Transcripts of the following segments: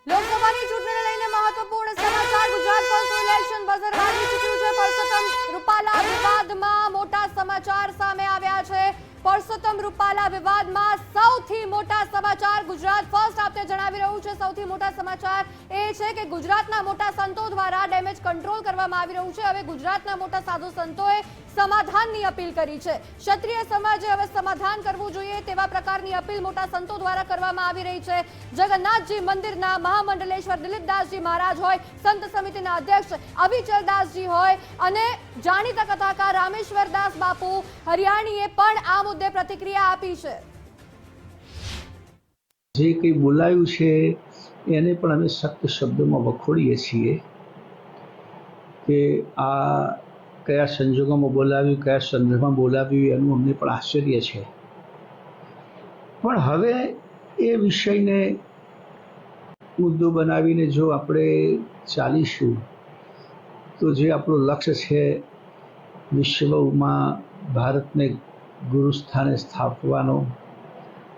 લોકસભાની ચૂંટણીને લઈને મહત્વપૂર્ણ સમાચાર। ગુજરાત ફર્સ્ટ ઇલેક્શન બઝર વાગી ચૂક્યું છે। પરસોત્તમ રૂપાલા વિવાદમાં મોટા સમાચાર સામે આવ્યા છે। પરસોત્તમ રૂપાલા વિવાદમાં સૌથી મોટા સમાચાર ગુજરાત ફર્સ્ટ આપને જણાવી રહ્યું છે। સૌથી મોટા સમાચાર એ છે કે ગુજરાતના મોટા સંતો દ્વારા ડેમેજ કંટ્રોલ કરવામાં આવી રહ્યું છે। હવે ગુજરાતના મોટા સાધુ સંતોએ સમાધાનની અપીલ કરી છે। ક્ષત્રિય સમાજે હવે સમાધાન કરવું જોઈએ તેવા પ્રકારની અપીલ મોટા સંતો દ્વારા કરવામાં આવી રહી છે। જગન્નાથજી મંદિરના મહામંડલેશ્વર દિલીપદાસજી મહારાજ હોય, સંત સમિતિના અધ્યક્ષ અવિચલદાસજી હોય અને જાણીતા કથાકાર રામેશ્વરદાસ બાપુ હરિયાણીએ પણ આ મુદ્દે પ્રતિક્રિયા આપી છે। જે કંઈ બોલાયું છે એને પણ અમે સખ્ત શબ્દોમાં વખોડીએ છીએ કે આ કયા સંજોગોમાં બોલાવ્યું, કયા સંદર્ભમાં બોલાવ્યું એનું અમને પણ આશ્ચર્ય છે। પણ હવે એ વિષયને મુદ્દો બનાવીને જો આપણે ચાલીશું તો જે આપણું લક્ષ્ય છે વિશ્વમાં ભારતને ગુરુ સ્થાને સ્થાપવાનો,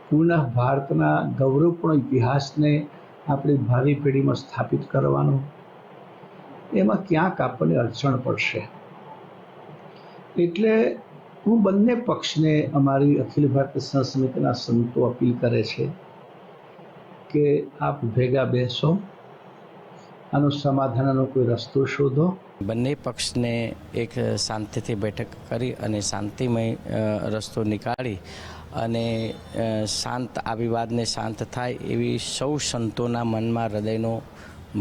પુનઃ ભારતના ગૌરવપૂર્ણ ઇતિહાસને આપણી ભાવિ પેઢીમાં સ્થાપિત કરવાનો, એમાં ક્યાંક આપણને અડચણ પડશે। એટલે હું બંને પક્ષને, અમારી અખિલ ભારતીય સંત સમિતિના સંતો અપીલ કરે છે કે આપ ભેગા બેસો, આનો સમાધાનનો કોઈ રસ્તો શોધો। બંને પક્ષને એક શાંતિથી બેઠક કરી અને શાંતિમય રસ્તો નીકાળી અને શાંત આ વિવાદને શાંત થાય એવી સૌ સંતોના મનમાં હૃદયનો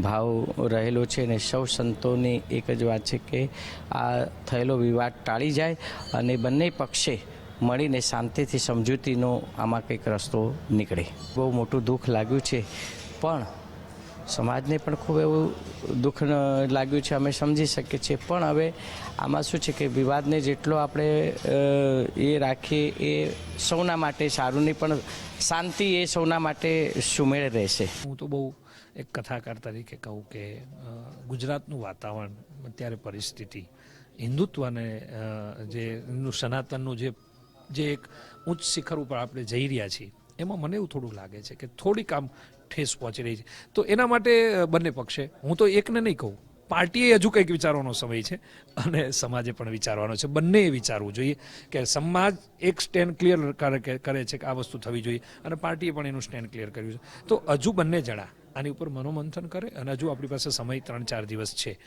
ભાવ રહેલો છે અને સૌ સંતોની એક જ વાત છે કે આ થયેલો વિવાદ ટાળી જાય અને બંને પક્ષે મળીને શાંતિથી સમજૂતીનો આમાં કંઈક રસ્તો નીકળે। બહુ મોટું દુઃખ લાગ્યું છે, પણ સમાજને પણ ખૂબ એવું દુઃખ લાગ્યું છે, અમે સમજી શકીએ છીએ। પણ હવે આમાં શું છે કે વિવાદને જેટલો આપણે એ રાખીએ એ સૌના માટે સારું નહીં, પણ શાંતિ એ સૌના માટે સુમેળ રહેશે। હું તો બહુ એક કથાકાર તરીકે કહું કે ગુજરાતનું વાતાવરણ, અત્યારે પરિસ્થિતિ, હિન્દુત્વને જે સનાતનનું જે એક ઉચ્ચ શિખર ઉપર આપણે જઈ રહ્યા છીએ એમાં મને એવું થોડું લાગે છે કે થોડીક આમ ઠેસ પહોંચી રહી છે। તો એના માટે બંને પક્ષે, હું તો એકને નહીં કહું, પાર્ટીએ હજુ કંઈક વિચારવાનો સમય છે અને સમાજે પણ વિચારવાનો છે। બંનેએ વિચારવું જોઈએ કે સમાજ એક સ્ટેન્ડ ક્લિયર કરે છે કે આ વસ્તુ થવી જોઈએ અને પાર્ટીએ પણ એનું સ્ટેન્ડ ક્લિયર કર્યું છે। તો હજુ બંને જણા આની ઉપર મનોમંથન કરે અને હજુ આપણી પાસે સમય 3-4 દિવસ છે।